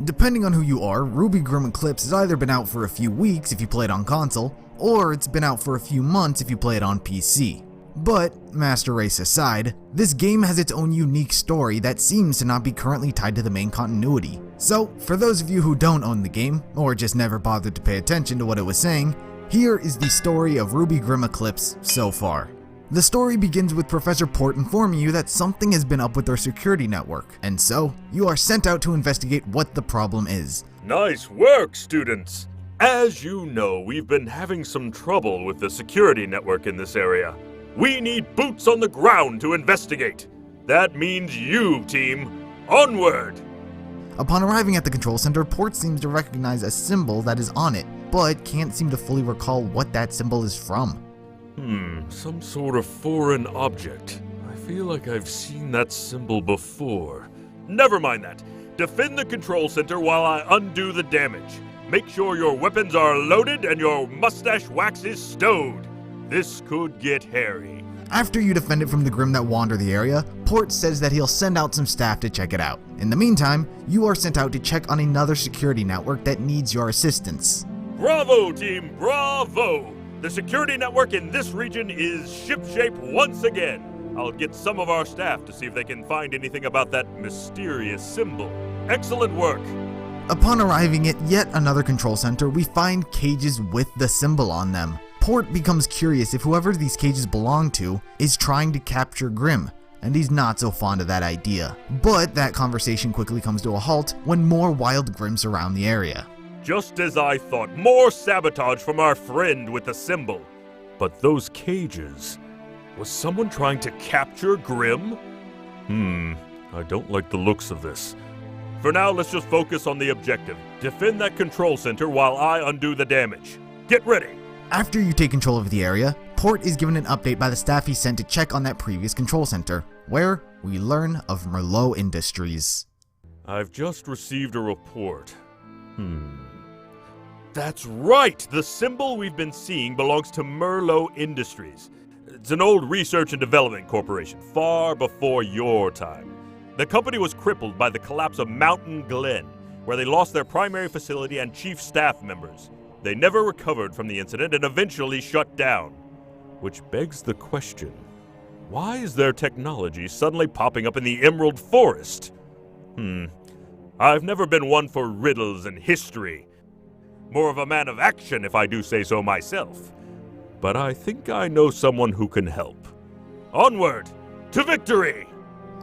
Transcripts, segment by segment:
Depending on who you are, RWBY Grimm Eclipse has either been out for a few weeks if you play it on console, or it's been out for a few months if you play it on PC. But, Master Race aside, this game has its own unique story that seems to not be currently tied to the main continuity. So, for those of you who don't own the game, or just never bothered to pay attention to what it was saying, here is the story of RWBY Grimm Eclipse so far. The story begins with Professor Port informing you that something has been up with their security network, and so, you are sent out to investigate what the problem is. Nice work, students! As you know, we've been having some trouble with the security network in this area. We need boots on the ground to investigate. That means you, team. Onward! Upon arriving at the control center, Port seems to recognize a symbol that is on it, but can't seem to fully recall what that symbol is from. Some sort of foreign object. I feel like I've seen that symbol before. Never mind that. Defend the control center while I undo the damage. Make sure your weapons are loaded and your mustache wax is stowed. This could get hairy. After you defend it from the Grimm that wander the area, Port says that he'll send out some staff to check it out. In the meantime, you are sent out to check on another security network that needs your assistance. Bravo, team, bravo! The security network in this region is shipshape once again. I'll get some of our staff to see if they can find anything about that mysterious symbol. Excellent work. Upon arriving at yet another control center, we find cages with the symbol on them. Port becomes curious if whoever these cages belong to is trying to capture Grimm, and he's not so fond of that idea. But that conversation quickly comes to a halt when more wild Grimm surround the area. Just as I thought, more sabotage from our friend with the symbol. But those cages, was someone trying to capture Grimm? I don't like the looks of this. For now, let's just focus on the objective. Defend that control center while I undo the damage. Get ready! After you take control of the area, Port is given an update by the staff he sent to check on that previous control center, where we learn of Merlot Industries. I've just received a report. That's right! The symbol we've been seeing belongs to Merlot Industries. It's an old research and development corporation, far before your time. The company was crippled by the collapse of Mountain Glen, where they lost their primary facility and chief staff members. They never recovered from the incident and eventually shut down. Which begs the question, why is their technology suddenly popping up in the Emerald Forest? I've never been one for riddles and history. More of a man of action, if I do say so myself. But I think I know someone who can help. Onward to victory!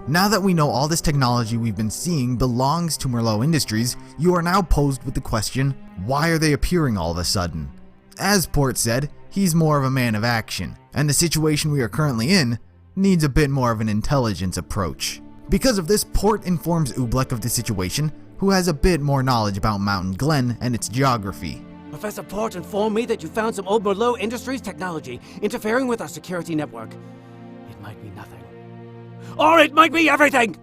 Now that we know all this technology we've been seeing belongs to Merlot Industries, you are now posed with the question, why are they appearing all of a sudden? As Port said, he's more of a man of action, and the situation we are currently in needs a bit more of an intelligence approach. Because of this, Port informs Oobleck of the situation, who has a bit more knowledge about Mountain Glen and its geography. Professor Port informed me that you found some old Merlot Industries technology interfering with our security network. It might be nothing. Or it might be everything!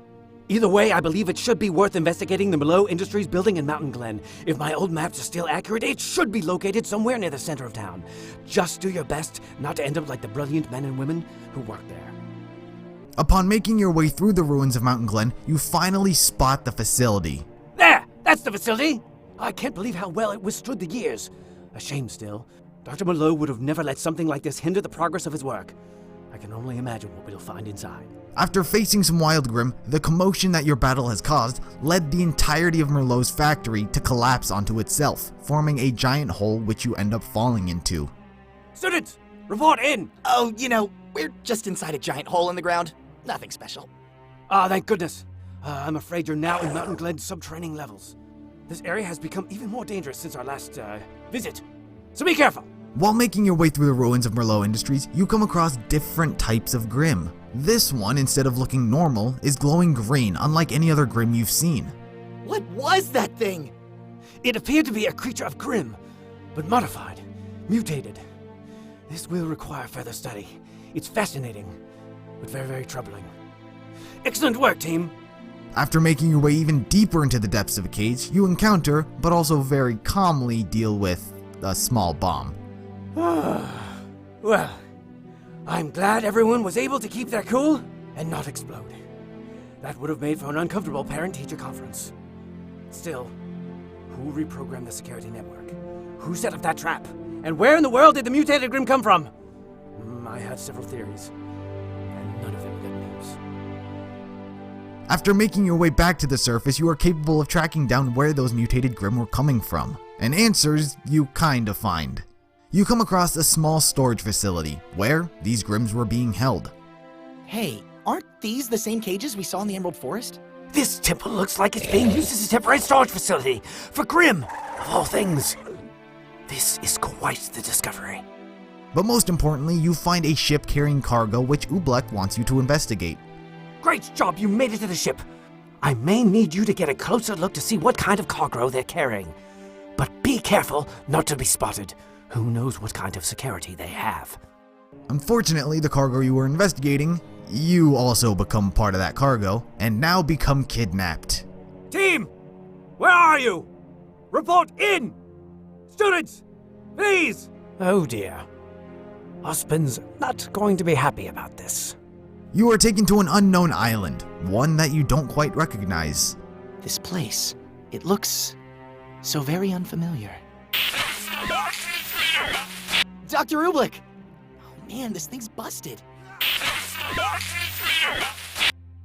Either way, I believe it should be worth investigating the Merlot Industries building in Mountain Glen. If my old maps are still accurate, it should be located somewhere near the center of town. Just do your best not to end up like the brilliant men and women who work there. Upon making your way through the ruins of Mountain Glen, you finally spot the facility. There! That's the facility! I can't believe how well it withstood the years. A shame still. Dr. Merlot would have never let something like this hinder the progress of his work. I can only imagine what we'll find inside. After facing some wild Grimm, the commotion that your battle has caused led the entirety of Merlot's factory to collapse onto itself, forming a giant hole which you end up falling into. Students, report in! Oh, we're just inside a giant hole in the ground. Nothing special. Ah, thank goodness. I'm afraid you're now in Mountain Glen's subterranean levels. This area has become even more dangerous since our last, visit. So be careful! While making your way through the ruins of Merlot Industries, you come across different types of Grimm. This one, instead of looking normal, is glowing green, unlike any other Grimm you've seen. What was that thing? It appeared to be a creature of Grimm, but modified, mutated. This will require further study. It's fascinating, but very, very troubling. Excellent work, team! After making your way even deeper into the depths of a cage, you encounter, but also very calmly deal with, a small bomb. Well, I'm glad everyone was able to keep their cool and not explode. That would have made for an uncomfortable parent-teacher conference. Still, Who reprogrammed the security network? Who set up that trap? And where in the world did the mutated Grimm come from? I had several theories, and none of them good news. After making your way back to the surface, you are capable of tracking down where those mutated Grimm were coming from. And answers you kinda find. You come across a small storage facility, where these Grimms were being held. Hey, aren't these the same cages we saw in the Emerald Forest? This temple looks like it's being used as a temporary storage facility for Grimm, of all things. This is quite the discovery. But most importantly, you find a ship carrying cargo which Ublek wants you to investigate. Great job, you made it to the ship. I may need you to get a closer look to see what kind of cargo they're carrying. But be careful not to be spotted. Who knows what kind of security they have. Unfortunately, the cargo you were investigating, you also become part of that cargo, and now become kidnapped. Team, where are you? Report in! Students, please! Oh dear. Ospen's not going to be happy about this. You are taken to an unknown island, one that you don't quite recognize. This place, it looks so very unfamiliar. Dr. Rublik! Oh man, this thing's busted.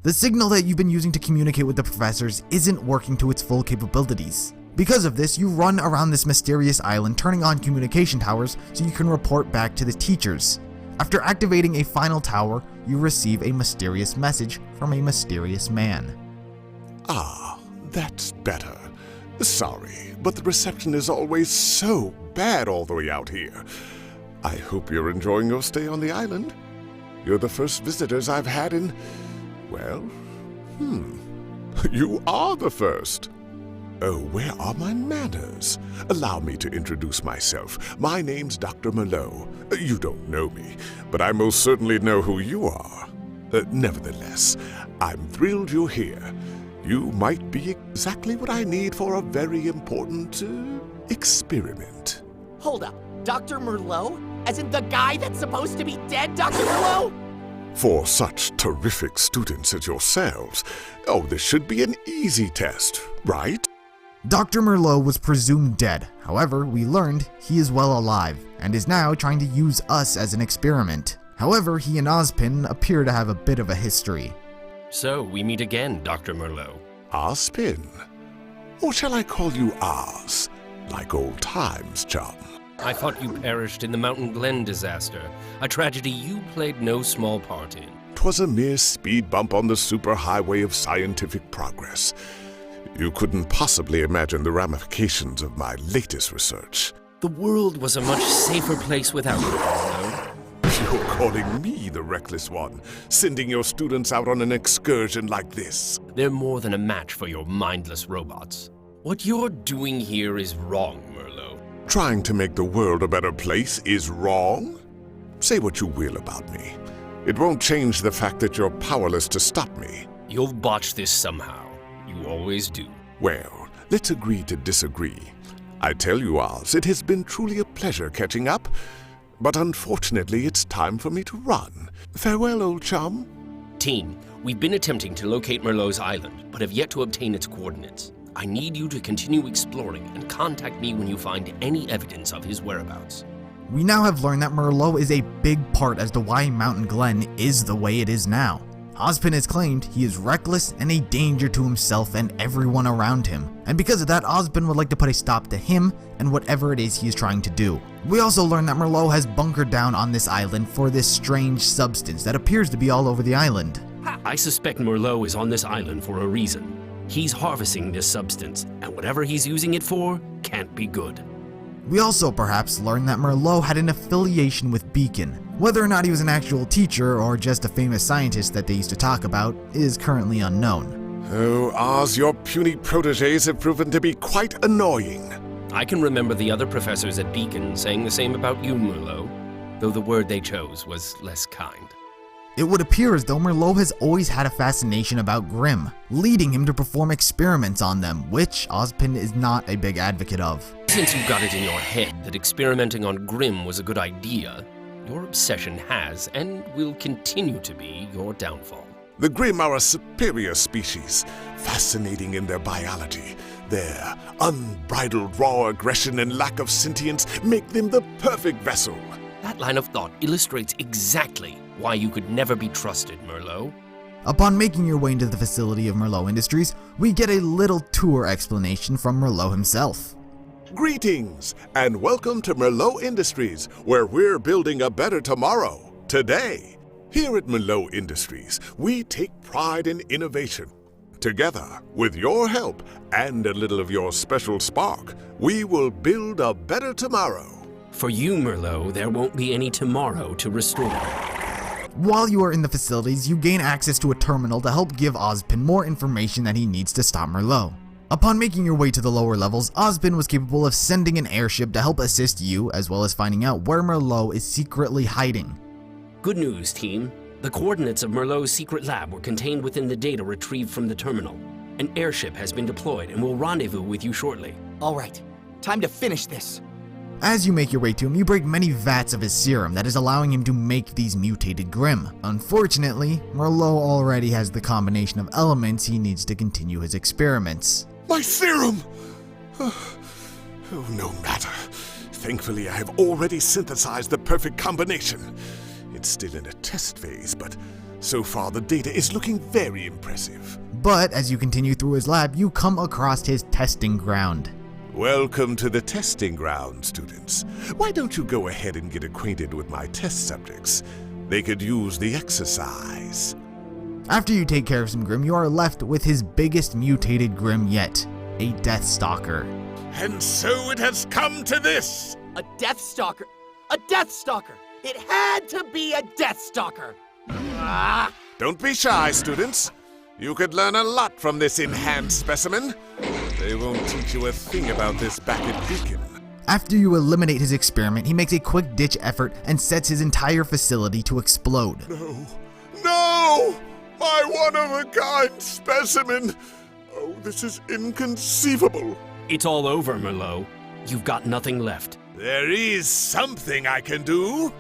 The signal that you've been using to communicate with the professors isn't working to its full capabilities. Because of this, you run around this mysterious island, turning on communication towers so you can report back to the teachers. After activating a final tower, you receive a mysterious message from a mysterious man. Ah, that's better. Sorry, but the reception is always so bad all the way out here. I hope you're enjoying your stay on the island. You're the first visitors I've had in... well, you are the first. Oh, where are my manners? Allow me to introduce myself. My name's Dr. Merlot. You don't know me, but I most certainly know who you are. Nevertheless, I'm thrilled you're here. You might be exactly what I need for a very important experiment. Hold up, Dr. Merlot? As in the guy that's supposed to be dead, Dr. Merlot? For such terrific students as yourselves, this should be an easy test, right? Dr. Merlot was presumed dead. However, we learned he is well alive, and is now trying to use us as an experiment. However, he and Ozpin appear to have a bit of a history. So, we meet again, Dr. Merlot. Ozpin? Or shall I call you Oz, like old times, chum? I thought you perished in the Mountain Glen disaster, a tragedy you played no small part in. 'Twas a mere speed bump on the superhighway of scientific progress. You couldn't possibly imagine the ramifications of my latest research. The world was a much safer place without you, Merlot. You're calling me the reckless one, sending your students out on an excursion like this. They're more than a match for your mindless robots. What you're doing here is wrong, Merlot. Trying to make the world a better place is wrong? Say what you will about me. It won't change the fact that you're powerless to stop me. You'll botch this somehow. You always do. Well, let's agree to disagree. I tell you, Oz, it has been truly a pleasure catching up, but unfortunately it's time for me to run. Farewell, old chum. Team, we've been attempting to locate Merlot's island, but have yet to obtain its coordinates. I need you to continue exploring and contact me when you find any evidence of his whereabouts. We now have learned that Merlot is a big part as to why Mountain Glen is the way it is now. Ozpin has claimed he is reckless and a danger to himself and everyone around him, and because of that, Ozpin would like to put a stop to him and whatever it is he is trying to do. We also learn that Merlot has bunkered down on this island for this strange substance that appears to be all over the island. I suspect Merlot is on this island for a reason. He's harvesting this substance, and whatever he's using it for can't be good. We also perhaps learn that Merlot had an affiliation with Beacon. Whether or not he was an actual teacher or just a famous scientist that they used to talk about is currently unknown. Oh, Oz, your puny protégés have proven to be quite annoying. I can remember the other professors at Beacon saying the same about you, Merlot, though the word they chose was less kind. It would appear as though Merlot has always had a fascination about Grimm, leading him to perform experiments on them, which Ozpin is not a big advocate of. Since you got it in your head that experimenting on Grimm was a good idea, your obsession has and will continue to be your downfall. The Grimm are a superior species, fascinating in their biology. Their unbridled raw aggression and lack of sentience make them the perfect vessel. That line of thought illustrates exactly why you could never be trusted, Merlot. Upon making your way into the facility of Merlot Industries, we get a little tour explanation from Merlot himself. Greetings, and welcome to Merlot Industries, where we're building a better tomorrow, today. Here at Merlot Industries, we take pride in innovation. Together, with your help and a little of your special spark, we will build a better tomorrow. For you, Merlot, there won't be any tomorrow to restore. While you are in the facilities, you gain access to a terminal to help give Ozpin more information that he needs to stop Merlot. Upon making your way to the lower levels, Ozpin was capable of sending an airship to help assist you, as well as finding out where Merlot is secretly hiding. Good news, team. The coordinates of Merlot's secret lab were contained within the data retrieved from the terminal. An airship has been deployed and will rendezvous with you shortly. All right, time to finish this. As you make your way to him, you break many vats of his serum that is allowing him to make these mutated Grimm. Unfortunately, Merlot already has the combination of elements he needs to continue his experiments. My serum! Oh, no matter. Thankfully, I have already synthesized the perfect combination. It's still in a test phase, but so far the data is looking very impressive. But as you continue through his lab, you come across his testing ground. Welcome to the testing ground, students. Why don't you go ahead and get acquainted with my test subjects? They could use the exercise. After you take care of some Grimm, you are left with his biggest mutated Grimm yet, a Death Stalker. And so it has come to this! A Death Stalker! A Death Stalker! It had to be a Death Stalker! Ah! Don't be shy, students. You could learn a lot from this enhanced specimen. They won't teach you a thing about this back at Beacon. After you eliminate his experiment, he makes a quick-ditch effort and sets his entire facility to explode. No! My one-of-a-kind specimen! Oh, this is inconceivable. It's all over, Merlot. You've got nothing left. There is something I can do.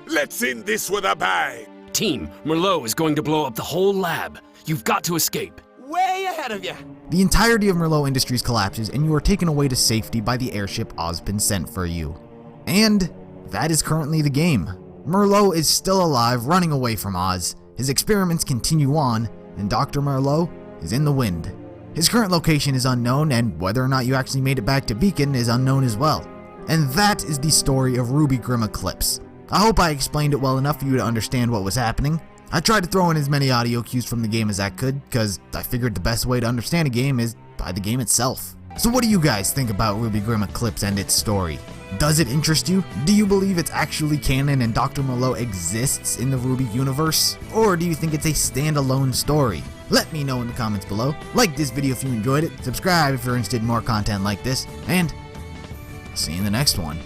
Let's end this with a bang. Team, Merlot is going to blow up the whole lab. You've got to escape. Way ahead of you! The entirety of Merlot Industries collapses and you are taken away to safety by the airship Ozpin sent for you. And that is currently the game. Merlot is still alive, running away from Oz. His experiments continue on, and Dr. Merlot is in the wind. His current location is unknown, and whether or not you actually made it back to Beacon is unknown as well. And that is the story of RWBY Grimm Eclipse. I hope I explained it well enough for you to understand what was happening. I tried to throw in as many audio cues from the game as I could, because I figured the best way to understand a game is by the game itself. So what do you guys think about RWBY Grimm Eclipse and its story? Does it interest you? Do you believe it's actually canon and Dr. Merlot exists in the RWBY universe? Or do you think it's a standalone story? Let me know in the comments below. Like this video if you enjoyed it, subscribe if you're interested in more content like this, and I'll see you in the next one.